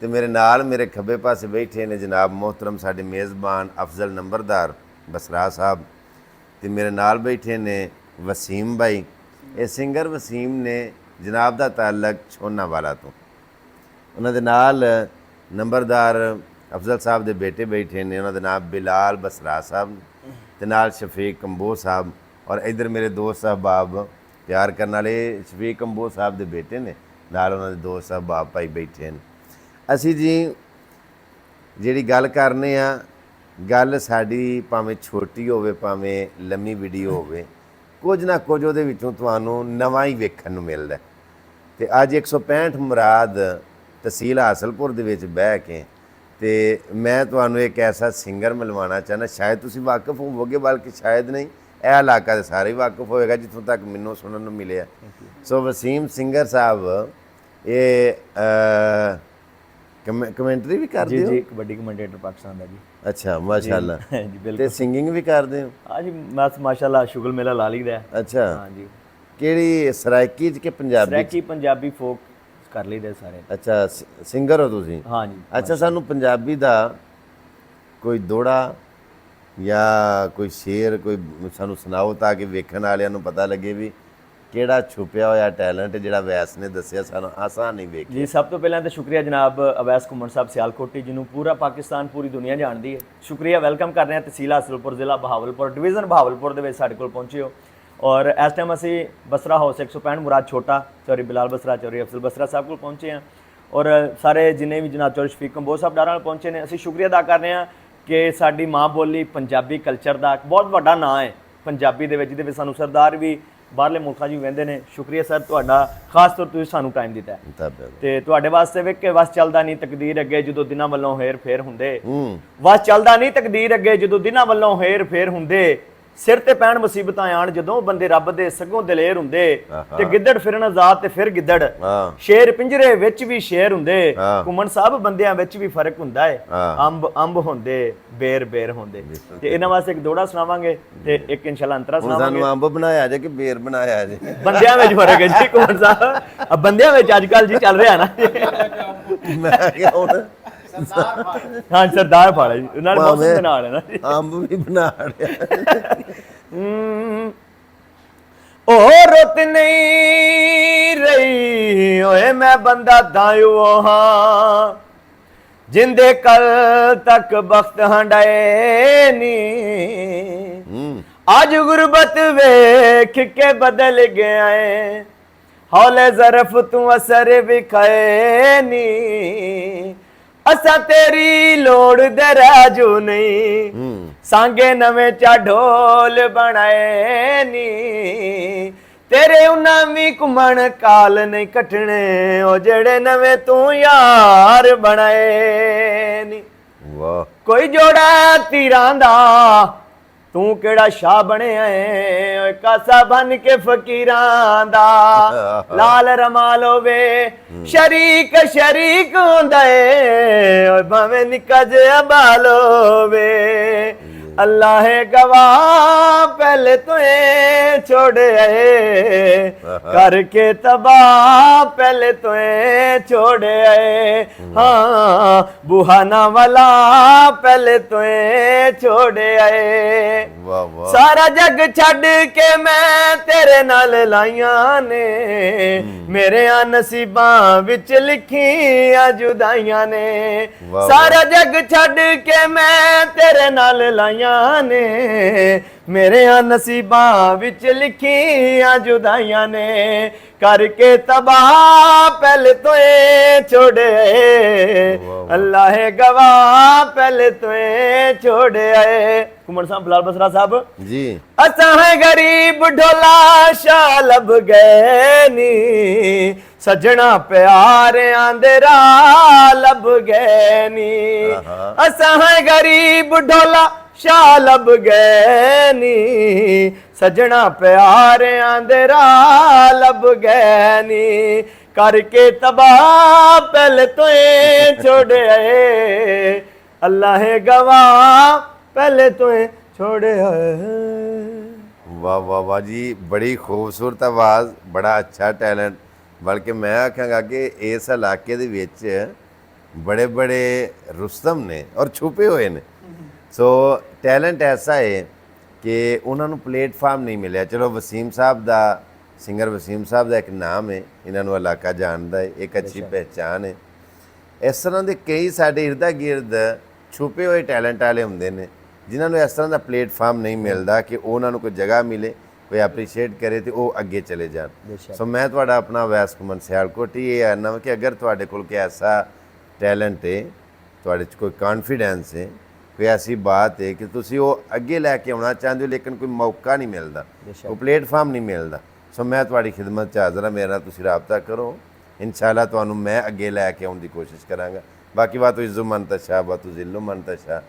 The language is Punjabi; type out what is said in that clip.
ਤੇ ਮੇਰੇ ਨਾਲ ਮੇਰੇ ਖੱਬੇ ਪਾਸੇ ਬੈਠੇ ਨੇ ਜਨਾਬ ਮੁਹਤਰਮ ਸਾਡੇ ਮੇਜ਼ਬਾਨ ਅਫਜ਼ਲ ਨੰਬਰਦਾਰ ਬਸਰਾ ਸਾਹਿਬ ਤੇ ਮੇਰੇ ਨਾਲ ਬੈਠੇ ਨੇ ਵਸੀਮ ਭਾਈ। ਇਹ ਸਿੰਗਰ ਵਸੀਮ ਨੇ ਜਨਾਬ ਦਾ ਤਾਲਕ ਛੋਨਾਵਾਲਾ ਤੋਂ। ਉਹਨਾਂ ਦੇ ਨਾਲ ਨੰਬਰਦਾਰ ਅਫਜ਼ਲ ਸਾਹਿਬ ਦੇ ਬੇਟੇ ਬੈਠੇ ਨੇ, ਉਹਨਾਂ ਦਾ ਨਾਮ ਬਿਲਾਲ ਬਸਰਾ ਸਾਹਿਬ ਤੇ ਨਾਲ ਸ਼ਫੀਕ ਕੰਬੋ ਸਾਹਿਬ। ਔਰ ਇਧਰ ਮੇਰੇ ਦੋਸਤ ਸਾਹਿਬਾਬ ਪਿਆਰ ਕਰਨ ਵਾਲੇ ਸ਼ਫੀਕ ਕੰਬੋ ਸਾਹਿਬ ਦੇ ਬੇਟੇ ਨੇ, ਨਾਲ ਉਹਨਾਂ ਦੇ ਦੋਸਤ ਸਾਹਿਬਾਬ ਭਾਈ ਬੈਠੇ ਨੇ। ਅਸੀਂ ਜੀ ਜਿਹੜੀ ਗੱਲ ਕਰਨੇ ਆ, ਗੱਲ ਸਾਡੀ ਭਾਵੇਂ ਛੋਟੀ ਹੋਵੇ ਭਾਵੇਂ ਲੰਮੀ ਵੀਡੀਓ ਹੋਵੇ, ਕੁਝ ਨਾ ਕੁਝ ਉਹਦੇ ਵਿੱਚੋਂ ਤੁਹਾਨੂੰ ਨਵਾਂ ਹੀ ਵੇਖਣ ਨੂੰ ਮਿਲਦਾ। ਤੇ ਅੱਜ 165 ਮੁਰਾਦ ਤਹਿਸੀਲ ਹਾਸਲਪੁਰ ਦੇ ਵਿੱਚ ਬਹਿ ਕੇ ਤੇ ਮੈਂ ਤੁਹਾਨੂੰ ਇੱਕ ਐਸਾ ਸਿੰਗਰ ਮਿਲਵਾਉਣਾ ਚਾਹੁੰਦਾ, ਸ਼ਾਇਦ ਤੁਸੀਂ ਵਾਕਿਫ ਹੋਵੋਗੇ, ਬਲਕਿ ਸ਼ਾਇਦ ਨਹੀਂ, ਇਹ ਇਲਾਕਾ ਦੇ ਸਾਰੇ ਵਾਕਿਫ ਹੋਏਗਾ ਜਿੱਥੋਂ ਤੱਕ ਮੈਨੂੰ ਸੁਣਨ ਨੂੰ ਮਿਲਿਆ। ਸੋ ਵਸੀਮ ਸਿੰਗਰ ਸਾਹਿਬ ਇਹ ਕਮੈਂਟਰੀ ਵੀ ਕਰਦੇ ਹੋ? ਜੀ ਕਬੱਡੀ ਕਮੈਂਟੇਟਰ ਪਾਕਿਸਤਾਨ ਦਾ ਜੀ। ਅੱਛਾ, ਮਾਸ਼ਾਅੱਲਾ। ਜੀ ਬਿਲਕੁਲ। ਤੇ ਸਿੰਗਿੰਗ ਵੀ ਕਰਦੇ ਹੋ? ਹਾਂ ਜੀ, ਬਸ ਮਾਸ਼ਾਅੱਲਾ ਸ਼ੁਗਲ ਮੇਲਾ ਲਾ ਲਈਦਾ। ਅੱਛਾ, ਹਾਂ ਜੀ। ਕਿਹੜੀ ਸਰਾਇਕੀ ਚ ਕਿ ਪੰਜਾਬੀ? ਸਰਾਇਕੀ ਪੰਜਾਬੀ ਫੋਕ ਕਰ ਲਈਦੇ ਸਾਰੇ। ਅੱਛਾ, ਸਿੰਗਰ ਹੋ ਤੁਸੀਂ? ਹਾਂ ਜੀ। ਅੱਛਾ, ਸਾਨੂੰ ਪੰਜਾਬੀ ਦਾ ਕੋਈ ਦੋੜਾ ਜਾਂ ਕੋਈ ਸ਼ੇਰ ਕੋਈ ਸਾਨੂੰ ਸੁਣਾਓ ਤਾਂ ਕਿ ਵੇਖਣ ਵਾਲਿਆਂ ਨੂੰ ਪਤਾ ਲੱਗੇ ਵੀ ਕਿਹੜਾ ਛੁਪਿਆ ਹੋਇਆ ਟੈਲੈਂਟ ਜਿਹੜਾ ਵੈਸ ਨੇ ਦੱਸਿਆ ਸਾਨੂੰ ਆਸਾਨ ਨਹੀਂ ਵੇਖ। ਜੀ ਸਭ ਤੋਂ ਪਹਿਲਾਂ ਤਾਂ ਸ਼ੁਕਰੀਆ ਜਨਾਬ ਅਵੈਸ ਘੁੰਮਣ ਸਾਹਿਬ ਸਿਆਲਕੋਟੀ, ਜਿਹਨੂੰ ਪੂਰਾ ਪਾਕਿਸਤਾਨ ਪੂਰੀ ਦੁਨੀਆ ਜਾਣਦੀ ਹੈ। ਸ਼ੁਕਰੀਆ, ਵੈਲਕਮ ਕਰ ਰਹੇ ਹਾਂ ਤਹਿਸੀਲ ਹਾਸਲਪੁਰ, ਜ਼ਿਲ੍ਹਾ ਬਹਾਵਲਪੁਰ, ਡਿਵੀਜ਼ਨ ਬਹਾਵਲਪੁਰ ਦੇ ਵਿੱਚ ਸਾਡੇ ਕੋਲ ਪਹੁੰਚੇ ਹੋ। ਔਰ ਇਸ ਟਾਈਮ ਅਸੀਂ ਬਸਰਾ ਹਾਊਸ 165 ਮੁਰਾਦ ਛੋਟਾ ਚੌਰੀ ਬਿਲਾਲ ਬਸਰਾ ਚੌਰੀ ਅਫਜ਼ਲ ਬਸਰਾ ਸਾਹਿਬ ਕੋਲ ਪਹੁੰਚੇ ਹਾਂ। ਔਰ ਸਾਰੇ ਜਿੰਨੇ ਵੀ ਜਨਾਬ ਚੌਰੀ ਸ਼ਫੀਕ ਕੰਬੋਜ ਸਾਹਿਬ ਡਾਰਾਂ ਨਾਲ ਪਹੁੰਚੇ ਨੇ। ਅਸੀਂ ਸ਼ੁਕਰੀਆ ਅਦਾ ਕਰ ਰਹੇ ਹਾਂ ਕਿ ਸਾਡੀ ਮਾਂ ਬੋਲੀ ਪੰਜਾਬੀ ਕਲਚਰ ਦਾ ਬਹੁਤ ਵੱਡਾ ਨਾਂ ਹੈ ਪੰਜਾਬੀ ਦੇ ਵਿੱਚ, ਜਿਹਦੇ ਵਿੱਚ ਸਾਨੂੰ ਸਰਦਾਰ ਵੀ ਬਾਹਰਲੇ ਮੁਲਕਾਂ 'ਚ ਵੀ ਵਹਿੰਦੇ ਨੇ। ਸ਼ੁਕਰੀਆ ਸਰ ਤੁਹਾਡਾ, ਖਾਸ ਤੌਰ ਤੁਸੀਂ ਸਾਨੂੰ ਟਾਈਮ ਦਿੱਤਾ ਤੇ ਤੁਹਾਡੇ ਵਾਸਤੇ ਵੇਖ ਕੇ ਵਸ ਚੱਲਦਾ ਨਹੀਂ ਤਕਦੀਰ ਅੱਗੇ ਜਦੋਂ ਦਿਨਾਂ ਵੱਲੋਂ ਹੇਰ ਫੇਰ ਹੁੰਦੇ। ਵਸ ਚੱਲਦਾ ਨਹੀਂ ਤਕਦੀਰ ਅੱਗੇ ਜਦੋਂ ਦਿਨਾਂ ਵੱਲੋਂ ਹੇਰ ਫੇਰ ਹੁੰਦੇ। ਸਿਰ ਤੇ ਪੈਣ ਮੁਸੀਬਤਾਂ ਆਣ ਜਦੋਂ ਬੰਦੇ ਰੱਬ ਦੇ ਸਗੋਂ ਦਲੇਰ ਹੁੰਦੇ। ਤੇ ਗਿੱਦੜ ਫਿਰਨ ਆਜ਼ਾਦ ਤੇ ਫਿਰ ਗਿੱਦੜ, ਸ਼ੇਰ ਪਿੰਜਰੇ ਵਿੱਚ ਵੀ ਸ਼ੇਰ ਹੁੰਦੇ। ਘੁੰਮਣ ਸਾਹਿਬ ਬੰਦਿਆਂ ਵਿੱਚ ਵੀ ਫਰਕ ਹੁੰਦਾ ਹੈ, ਅੰਬ ਹੁੰਦੇ ਬੇਰ ਬੇਰ ਹੁੰਦੇ। ਤੇ ਇਹਨਾਂ ਵਾਸਤੇ ਇੱਕ ਦੋੜਾ ਸੁਣਾਵਾਂਗੇ ਤੇ ਇੱਕ ਇਨਸ਼ਾਅੱਲਾ ਅੰਤਰਾ ਸੁਣਾਵਾਂਗੇ। ਸਾਨੂੰ ਅੰਬ ਬਣਾਇਆ ਜੇ ਕਿ ਬੇਰ ਬਣਾਇਆ ਜੇ? ਬੰਦਿਆਂ ਵਿੱਚ ਫਰਕ ਹੈ ਜੀ ਘੁੰਮਣ ਸਾਹਿਬ, ਬੰਦਿਆਂ ਵਿੱਚ ਅੱਜ ਕੱਲ ਜੀ ਚੱਲ ਰਿਹਾ ਨਾ। ਮੈਂ ਕਿਹਾ ਹੁਣ ਹਾਂ ਸਰਦਾਰ ਫਾੜਾ ਜੀ, ਨਾਲ ਮੌਸਮ ਬਣਾ ਲੈਣਾ, ਅੰਬ ਵੀ ਬਣਾ ਲਿਆ। ਉਹ ਰੁੱਤ ਨਹੀਂ ਰਹੀ ਓਏ ਮੈਂ ਬੰਦਾ ਦਾਇਓ ਹਾਂ, ਜਿੰਦੇ ਕੱਲ ਤੱਕ ਬਖਤ ਹੰਡਾਏ ਨੀ। ਅੱਜ ਗੁਰਬਤ ਵੇਖ ਕੇ ਬਦਲ ਗਿਆ ਏ, ਹੌਲੇ ਜ਼ਰਫ ਤੂੰ ਅਸਰ ਵਿਖਾਏ ਨੀ। ਅਸਾਂ ਤੇਰੀ ਲੋੜ ਦੇ ਰਾਜੂ ਨਹੀਂ, ਸਾਂਗੇ ਨਵੇਂ ਚਾ ਢੋਲ ਬਣਾਏ ਨੀ। ਤੇਰੇ ਉਹਨਾਂ ਵੀ ਘੁੰਮਣ ਕਾਲ ਨਹੀਂ ਕੱਟਣੇ, ਉਹ ਜਿਹੜੇ ਨਵੇਂ ਤੂੰ ਯਾਰ ਬਣਾਏ ਨੀ। ਵਾਹ, ਕੋਈ ਜੋੜਾ ਤੀਰਾਂ ਦਾ ਤੂੰ ਕਿਹੜਾ ਸ਼ਾਹ ਬਣਿਆ ਏ, ਓਏ ਕਾਸਾ ਬਨ ਕੇ ਫਕੀਰਾਂ ਦਾ। ਲਾਲ ਰਮਾਲ ਹੋਵੇ ਸ਼ਰੀਕ ਸ਼ਰੀਕ ਹੁੰਦਾ ਏ, ਓਏ ਭਾਵੇਂ ਨਿੱਕਾ ਜਿਹਾ ਬਾਲ ਹੋਵੇ। ਅੱਲਾਹ ਗਵਾਹ ਪਹਿਲੇ ਤੋਂ ਛੋੜਿਆ ਏ, ਕਰਕੇ ਤਬਾਹ ਪਹਿਲੇ ਤੋਂ ਛੋੜਿਆ ਏ। ਹਾਂ ਬੁਹਾਨਾ ਵਾਲਾ ਪਹਿਲੇ ਤੋਂ ਛੋੜਿਆ ਏ। ਸਾਰਾ ਜੱਗ ਛੱਡ ਕੇ ਮੈਂ ਤੇਰੇ ਨਾਲ ਲਾਈਆਂ ਨੇ, ਮੇਰਿਆਂ ਨਸੀਬਾਂ ਵਿੱਚ ਲਿਖੀਆਂ ਜੁਦਾਈਆਂ ਨੇ। ਸਾਰਾ ਜੱਗ ਛੱਡ ਕੇ ਮੈਂ ਤੇਰੇ ਨਾਲ ਲਾਈਆਂ ਨੇ, ਮੇਰਿਆਂ ਨਸੀਬਾਂ ਵਿੱਚ ਲਿਖੀਆਂ ਜੁਦਾਈਆਂ ਨੇ। ਕਰਕੇ ਤਬਾਹ ਪਹਿਲੇ ਤੋਂ ਛੋੜੇ, ਅੱਲਾਹ ਗਵਾਹ ਪਹਿਲੇ ਤੋਂ ਛੋੜਿਆ ਏ। ਘੁੰਮਣ ਸਾਹਿਬ ਬਿਲਾਲ ਬਸਰਾ ਸਾਹਿਬ ਜੀ। ਅਸਾਂ ਹੈ ਗਰੀਬ ਢੋਲਾ ਸ਼ਾਹ ਲੱਭ ਗਏ ਨੀ, ਸੱਜਣਾ ਪਿਆਰਿਆਂ ਦੇ ਰਾਹ ਲੱਭ ਗਏ ਨੀ। ਅਸਾਂ ਹੈ ਗਰੀਬ ਢੋਲਾ ਸ਼ਾਹ ਲੱਭ ਗਏ ਨੀ, ਸੱਜਣਾ ਪਿਆਰਿਆਂ ਦੇ ਰਾਹ ਲੱਭ ਗਏ ਨੀ। ਕਰਕੇ ਤਬਾਹ ਪਹਿਲੇ ਤੋਂ ਛੋੜਿਆ ਏ, ਅੱਲਾਹ ਗਵਾਹ ਪਹਿਲੇ ਤੋਂ ਛੋੜਿਆ ਏ। ਵਾਹ ਵਾਹ ਵਾਹ ਜੀ, ਬੜੀ ਖੂਬਸੂਰਤ ਆਵਾਜ਼, ਬੜਾ ਅੱਛਾ ਟੈਲੈਂਟ। ਬਲਕਿ ਮੈਂ ਆਖਾਂਗਾ ਕਿ ਇਸ ਇਲਾਕੇ ਦੇ ਵਿੱਚ बड़े बड़े रुस्तम ने और छुपे हुए ने। सो टैलेंट ऐसा है कि उन्होंने प्लेटफार्म नहीं मिले। चलो वसीम साहब का, सिंगर वसीम साहब का एक नाम है, इन्होंने इलाका जानता है, एक अच्छी पहचान है। इस तरह के कई साढ़े इर्दा गिर्द छुपे हुए टैलेंट वाले होंगे ने जिन्होंने इस तरह का प्लेटफार्म नहीं मिलता कि उन्होंने कोई जगह मिले, कोई एप्रीशिएट करे तो वो अगे चले जान। सो मैं थोड़ा अपना अवैस घुमन सियालकोटी ये आना कि अगर थोड़े को ऐसा टैलेंट है, थोड़े कोई कॉन्फिडेंस है, कोई ऐसी बात है कि तुसी वो अगे लैके आना चाहते हो लेकिन कोई मौका नहीं मिलता, कोई प्लेटफार्म नहीं मिलता, सो मैं थोड़ी खिदमत हाज़र हाँ। मेरे नाल तुसी राबता करो, इंशाअल्लाह तुहानू मैं अगे लैके आउण दी कोशिश करांगा। बाकी बात इज़्ज़ो मन तशा, बात जिल्लो मन तशा।